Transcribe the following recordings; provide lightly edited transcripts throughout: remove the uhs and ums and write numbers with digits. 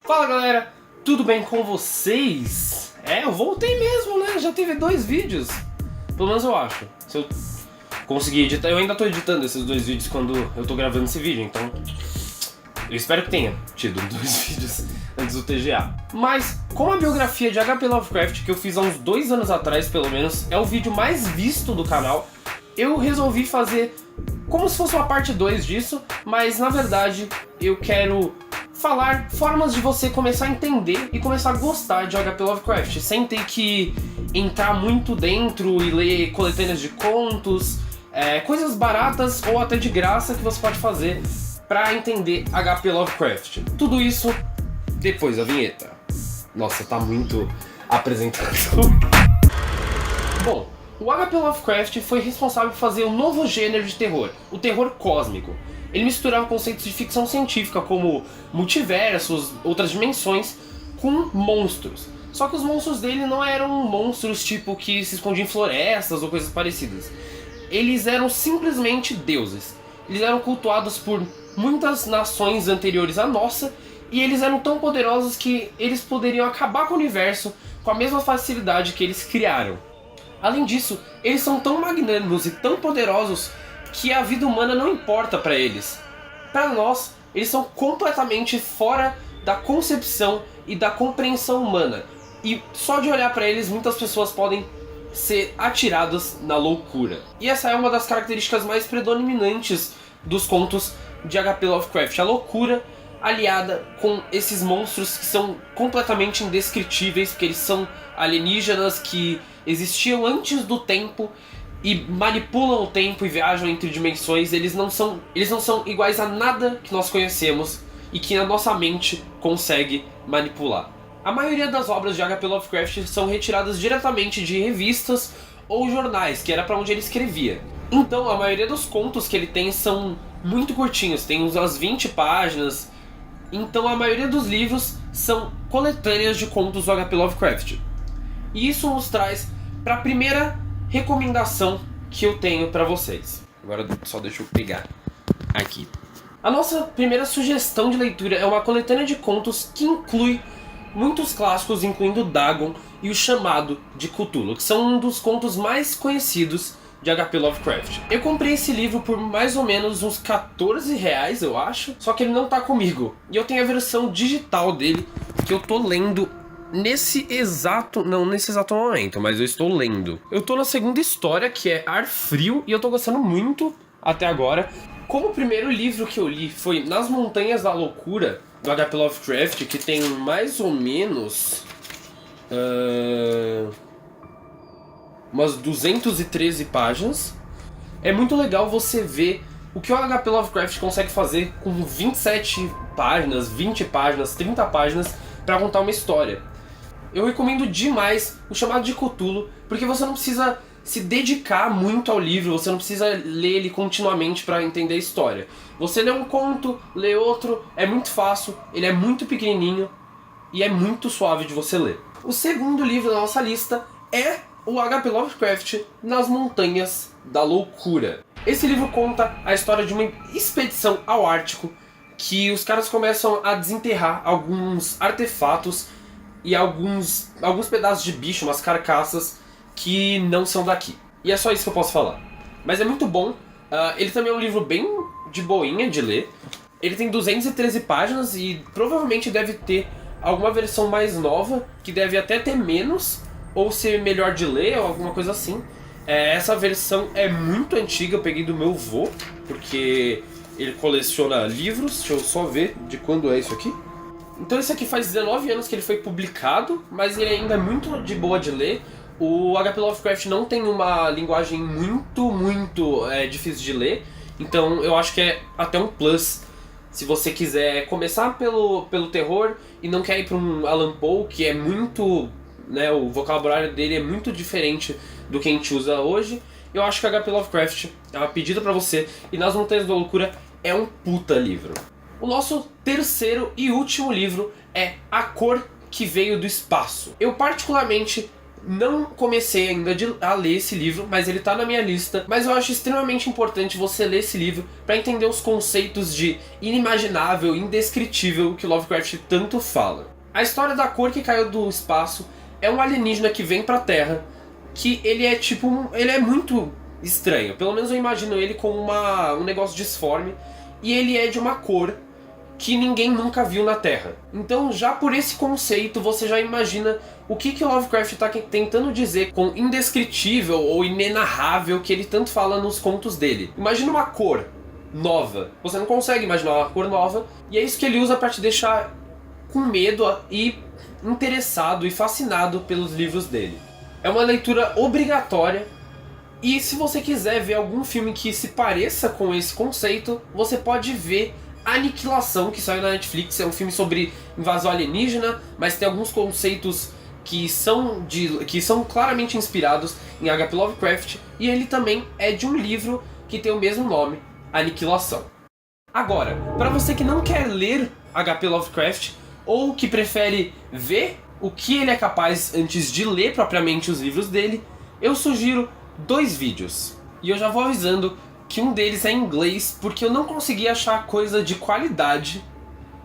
Fala galera, tudo bem com vocês? Eu voltei mesmo, né? Já teve 2 vídeos. Pelo menos eu acho. Se eu conseguir editar, eu ainda tô editando esses 2 vídeos quando eu tô gravando esse vídeo, então eu espero que tenha tido 2 vídeos antes do TGA. Mas, como a biografia de H.P. Lovecraft, que eu fiz há uns 2 anos atrás pelo menos, é o vídeo mais visto do canal, eu resolvi fazer como se fosse uma parte 2 disso, mas na verdade eu quero falar formas de você começar a entender e começar a gostar de H.P. Lovecraft, sem ter que entrar muito dentro e ler coletâneas de contos, coisas baratas ou até de graça que você pode fazer para entender H.P. Lovecraft. Tudo isso depois da vinheta. Nossa, tá muito apresentado. Bom, o H.P. Lovecraft foi responsável por fazer um novo gênero de terror, o terror cósmico. Ele misturava conceitos de ficção científica como multiversos, outras dimensões, com monstros. Só que os monstros dele não eram monstros tipo que se escondiam em florestas ou coisas parecidas. Eles eram simplesmente deuses. Eles eram cultuados por muitas nações anteriores à nossa, e eles eram tão poderosos que eles poderiam acabar com o universo com a mesma facilidade que eles criaram. Além disso, eles são tão magnânimos e tão poderosos que a vida humana não importa para eles. Para nós, eles são completamente fora da concepção e da compreensão humana. E só de olhar para eles, muitas pessoas podem ser atiradas na loucura. E essa é uma das características mais predominantes dos contos de H.P. Lovecraft. A loucura aliada com esses monstros que são completamente indescritíveis, porque eles são alienígenas que existiam antes do tempo e manipulam o tempo e viajam entre dimensões. Eles não são iguais a nada que nós conhecemos e que a nossa mente consegue manipular. A maioria das obras de H.P. Lovecraft são retiradas diretamente de revistas ou jornais, que era para onde ele escrevia. Então a maioria dos contos que ele tem são muito curtinhos, tem umas 20 páginas. Então a maioria dos livros são coletâneas de contos do H.P. Lovecraft. E isso nos traz para a primeira recomendação que eu tenho para vocês. Agora só deixa eu pegar aqui. A nossa primeira sugestão de leitura é uma coletânea de contos que inclui muitos clássicos, incluindo Dagon e o Chamado de Cthulhu, que são um dos contos mais conhecidos de H.P. Lovecraft. Eu comprei esse livro por mais ou menos uns R$14, eu acho, só que ele não tá comigo. E eu tenho a versão digital dele, que eu tô lendo nesse exato momento, mas eu estou lendo. Eu tô na segunda história, que é Ar Frio, e eu tô gostando muito até agora. Como o primeiro livro que eu li foi Nas Montanhas da Loucura, do H.P. Lovecraft, que tem mais ou menos umas 213 páginas. É muito legal você ver o que o H.P. Lovecraft consegue fazer com 27 páginas, 20 páginas, 30 páginas para contar uma história. Eu recomendo demais o Chamado de Cthulhu, porque você não precisa se dedicar muito ao livro, você não precisa ler ele continuamente para entender a história. Você lê um conto, lê outro, é muito fácil, ele é muito pequenininho e é muito suave de você ler. O segundo livro da nossa lista é o H.P. Lovecraft Nas Montanhas da Loucura. Esse livro conta a história de uma expedição ao Ártico, que os caras começam a desenterrar alguns artefatos e alguns pedaços de bicho, umas carcaças que não são daqui. E é só isso que eu posso falar. Mas é muito bom. Ele também é um livro bem de boinha de ler. Ele tem 213 páginas e provavelmente deve ter alguma versão mais nova, que deve até ter menos, ou ser melhor de ler, ou alguma coisa assim. Essa versão é muito antiga, eu peguei do meu avô, porque ele coleciona livros. Deixa eu só ver de quando é isso aqui. Então esse aqui faz 19 anos que ele foi publicado, mas ele ainda é muito de boa de ler. O H.P. Lovecraft não tem uma linguagem muito difícil de ler, então eu acho que é até um plus se você quiser começar pelo terror e não quer ir para um Allan Poe, que é muito, o vocabulário dele é muito diferente do que a gente usa hoje. Eu acho que H.P. Lovecraft é uma pedida para você, e Nas Montanhas da Loucura é um puta livro. O nosso terceiro e último livro é A Cor que Veio do Espaço. Eu particularmente não comecei ainda a ler esse livro, mas ele tá na minha lista. Mas eu acho extremamente importante você ler esse livro para entender os conceitos de inimaginável, indescritível que Lovecraft tanto fala. A história da cor que caiu do espaço é um alienígena que vem pra Terra, que ele é ele é muito estranho. Pelo menos eu imagino ele como um negócio disforme, e ele é de uma cor que ninguém nunca viu na Terra. Então, já por esse conceito, você já imagina o que o Lovecraft está tentando dizer com indescritível ou inenarrável que ele tanto fala nos contos dele. Imagina uma cor nova. Você não consegue imaginar uma cor nova, e é isso que ele usa para te deixar com medo e interessado e fascinado pelos livros dele. É uma leitura obrigatória, e se você quiser ver algum filme que se pareça com esse conceito, você pode ver Aniquilação, que saiu na Netflix. É um filme sobre invasão alienígena, mas tem alguns conceitos que são claramente inspirados em H.P. Lovecraft, e ele também é de um livro que tem o mesmo nome, Aniquilação. Agora, para você que não quer ler H.P. Lovecraft, ou que prefere ver o que ele é capaz antes de ler propriamente os livros dele, eu sugiro 2 vídeos. E eu já vou avisando que um deles é em inglês, porque eu não consegui achar coisa de qualidade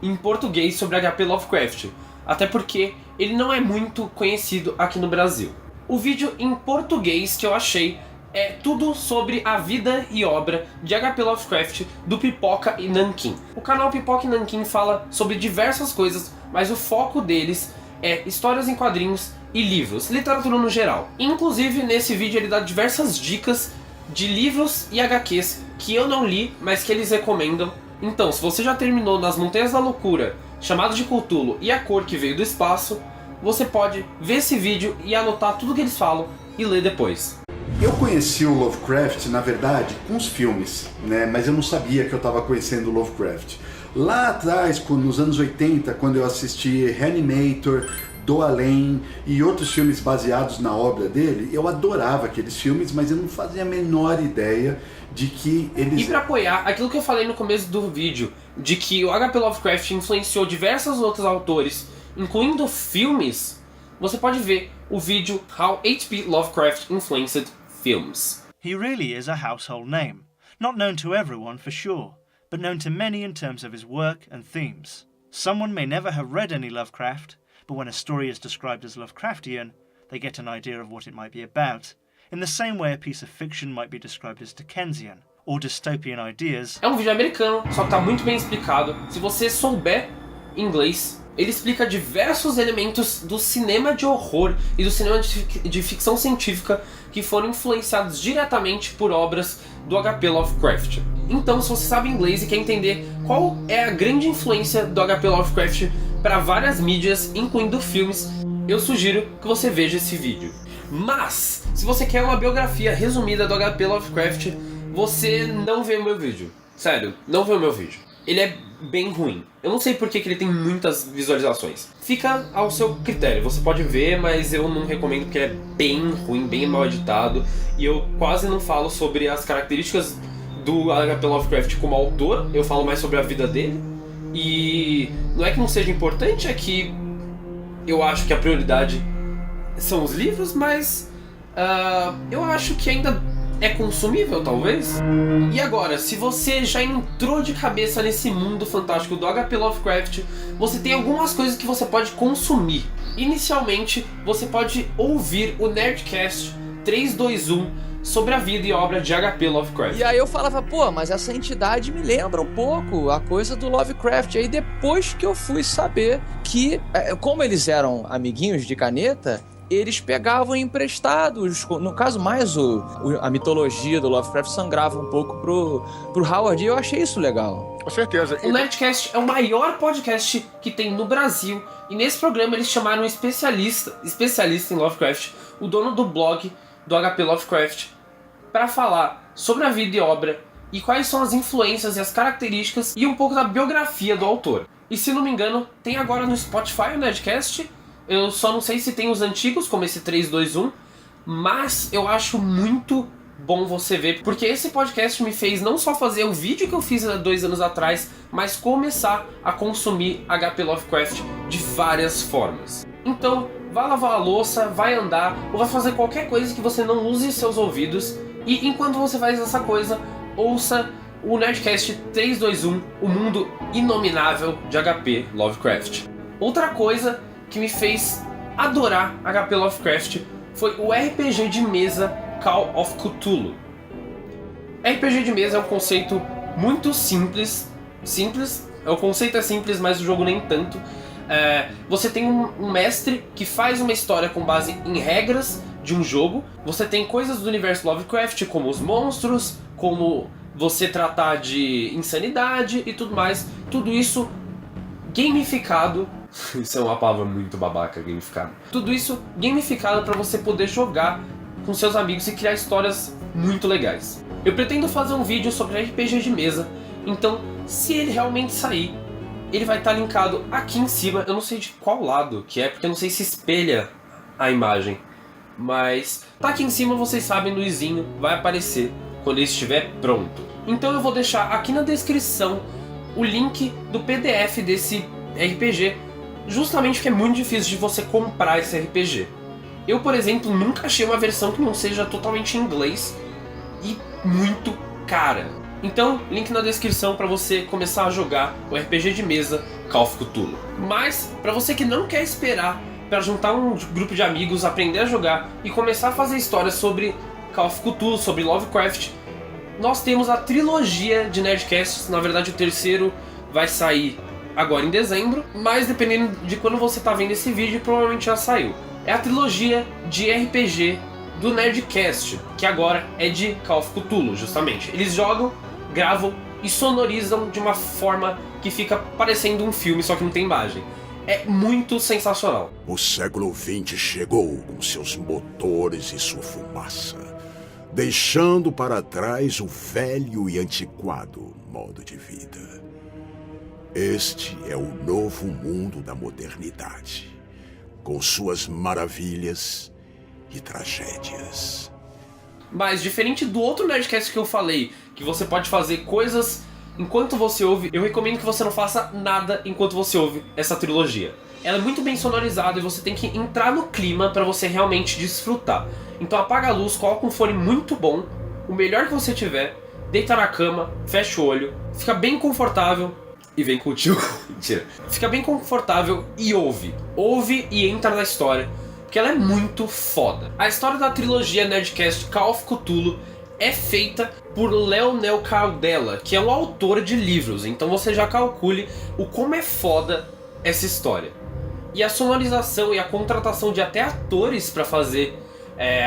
em português sobre H.P. Lovecraft, até porque ele não é muito conhecido aqui no Brasil. O vídeo em português que eu achei é tudo sobre a vida e obra de H.P. Lovecraft, do Pipoca e Nanquim. O canal Pipoca e Nanquim fala sobre diversas coisas, mas o foco deles é histórias em quadrinhos e livros, literatura no geral. Inclusive, nesse vídeo ele dá diversas dicas de livros e HQs que eu não li, mas que eles recomendam. Então, se você já terminou Nas Montanhas da Loucura, Chamado de Cthulhu e A Cor que Veio do Espaço, você pode ver esse vídeo e anotar tudo que eles falam e ler depois. Eu conheci o Lovecraft, na verdade, com os filmes, né? Mas eu não sabia que eu estava conhecendo o Lovecraft. Lá atrás, nos anos 80, quando eu assisti Reanimator, Do Além e outros filmes baseados na obra dele, eu adorava aqueles filmes, mas eu não fazia a menor ideia de que eles... E pra apoiar aquilo que eu falei no começo do vídeo, de que o H.P. Lovecraft influenciou diversos outros autores, incluindo filmes, você pode ver o vídeo How H.P. Lovecraft Influenced Films. He really is a household name, not known to everyone for sure, but known to many in terms of his work and themes. Someone may never have read any Lovecraft, but when a story is described as Lovecraftian, they get an idea of what it might be about, in the same way a piece of fiction might be described as Dickensian, or dystopian ideas. É um vídeo americano, só que tá muito bem explicado. Se você souber inglês, ele explica diversos elementos do cinema de horror e do cinema de ficção científica que foram influenciados diretamente por obras do H.P. Lovecraft. Então, se você sabe inglês e quer entender qual é a grande influência do H.P. Lovecraft para várias mídias, incluindo filmes, eu sugiro que você veja esse vídeo. Mas, se você quer uma biografia resumida do H.P. Lovecraft, você não vê o meu vídeo. Sério, não vê o meu vídeo. Ele é bem ruim. Eu não sei por que ele tem muitas visualizações. Fica ao seu critério, você pode ver, mas eu não recomendo porque ele é bem ruim, bem mal editado. E eu quase não falo sobre as características do H.P. Lovecraft como autor, eu falo mais sobre a vida dele. E não é que não seja importante, é que eu acho que a prioridade são os livros, mas eu acho que ainda é consumível, talvez. E agora, se você já entrou de cabeça nesse mundo fantástico do H.P. Lovecraft, você tem algumas coisas que você pode consumir. Inicialmente, você pode ouvir o Nerdcast 321 sobre a vida e obra de H.P. Lovecraft. E aí eu falava, pô, mas essa entidade me lembra um pouco a coisa do Lovecraft. Aí depois que eu fui saber que, como eles eram amiguinhos de caneta, eles pegavam emprestados. No caso, mais a mitologia do Lovecraft sangrava um pouco pro Howard, e eu achei isso legal. Com certeza. O Nerdcast é o maior podcast que tem no Brasil, e nesse programa eles chamaram um especialista em Lovecraft, o dono do blog do H.P. Lovecraft, para falar sobre a vida e obra e quais são as influências e as características e um pouco da biografia do autor. E se não me engano, tem agora no Spotify o Nerdcast. Eu só não sei se tem os antigos, como esse 321, mas eu acho muito bom você ver, porque esse podcast me fez não só fazer o vídeo que eu fiz há 2 anos atrás, mas começar a consumir HP Lovecraft de várias formas. Então, vai lavar a louça, vai andar, ou vai fazer qualquer coisa que você não use seus ouvidos, e enquanto você faz essa coisa, ouça o Nerdcast 321, o mundo inominável de HP Lovecraft. Outra coisa que me fez adorar HP Lovecraft foi o RPG de mesa Call of Cthulhu. RPG de mesa é um conceito muito simples. O conceito é simples, mas o jogo nem tanto. Você tem um mestre que faz uma história com base em regras de um jogo. Você tem coisas do universo Lovecraft, como os monstros, como você tratar de insanidade e tudo mais. Tudo isso gamificado. Isso é uma palavra muito babaca, gamificado. Tudo isso gamificado para você poder jogar com seus amigos e criar histórias muito legais. Eu pretendo fazer um vídeo sobre RPG de mesa, então se ele realmente sair, ele vai estar linkado aqui em cima. Eu não sei de qual lado que é, porque eu não sei se espelha a imagem, mas tá aqui em cima, vocês sabem, no izinho, vai aparecer quando ele estiver pronto. Então eu vou deixar aqui na descrição o link do PDF desse RPG, justamente porque é muito difícil de você comprar esse RPG. Eu, por exemplo, nunca achei uma versão que não seja totalmente em inglês e muito cara. Então, link na descrição para você começar a jogar o RPG de mesa Call of Cthulhu. Mas, para você que não quer esperar para juntar um grupo de amigos, aprender a jogar e começar a fazer histórias sobre Call of Cthulhu, sobre Lovecraft, nós temos a trilogia de Nerdcasts. Na verdade, o terceiro vai sair agora em dezembro, mas dependendo de quando você tá vendo esse vídeo, provavelmente já saiu. É a trilogia de RPG do Nerdcast, que agora é de Call of Cthulhu, justamente. Eles jogam, gravam e sonorizam de uma forma que fica parecendo um filme, só que não tem imagem. É muito sensacional. O século XX chegou com seus motores e sua fumaça, deixando para trás o velho e antiquado modo de vida. Este é o novo mundo da modernidade, com suas maravilhas e tragédias. Mas diferente do outro Nerdcast que eu falei, que você pode fazer coisas enquanto você ouve, eu recomendo que você não faça nada enquanto você ouve essa trilogia. Ela é muito bem sonorizada e você tem que entrar no clima para você realmente desfrutar. Então apaga a luz, coloca um fone muito bom, o melhor que você tiver, deita na cama, fecha o olho, fica bem confortável e vem com o tio. Mentira. Fica bem confortável e ouve. Ouve e entra na história, porque ela é muito foda. A história da trilogia Nerdcast Call of Cthulhu é feita por Leonel Caldela, que é um autor de livros, então você já calcule o como é foda essa história. E a sonorização e a contratação de até atores para fazer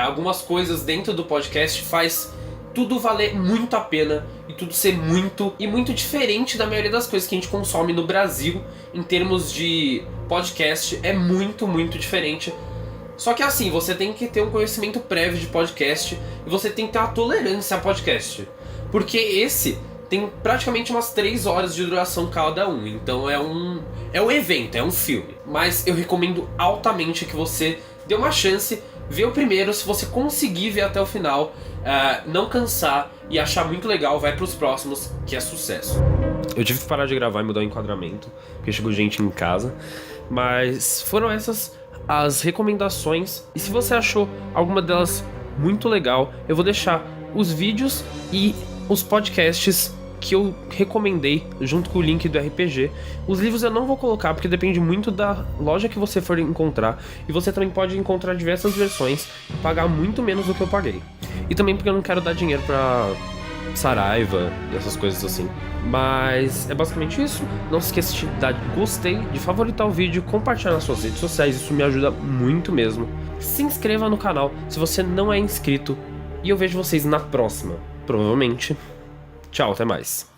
algumas coisas dentro do podcast faz tudo valer muito a pena e tudo ser muito diferente da maioria das coisas que a gente consome no Brasil em termos de podcast. É muito diferente. Só que assim, você tem que ter um conhecimento prévio de podcast e você tem que ter uma tolerância a podcast. Porque esse tem praticamente umas 3 horas de duração cada um. Então é um evento, é um filme. Mas eu recomendo altamente que você dê uma chance, vê o primeiro, se você conseguir ver até o final, não cansar e achar muito legal, vai pros próximos, que é sucesso. Eu tive que parar de gravar e mudar o enquadramento, porque chegou gente em casa. Mas foram essas as recomendações, e se você achou alguma delas muito legal, eu vou deixar os vídeos e os podcasts que eu recomendei junto com o link do RPG. Os livros eu não vou colocar porque depende muito da loja que você for encontrar, e você também pode encontrar diversas versões e pagar muito menos do que eu paguei. E também porque eu não quero dar dinheiro pra Saraiva e essas coisas assim. Mas é basicamente isso. Não se esqueça de dar gostei, de favoritar o vídeo, compartilhar nas suas redes sociais, isso me ajuda muito mesmo. Se inscreva no canal se você não é inscrito, e eu vejo vocês na próxima, provavelmente. Tchau, até mais.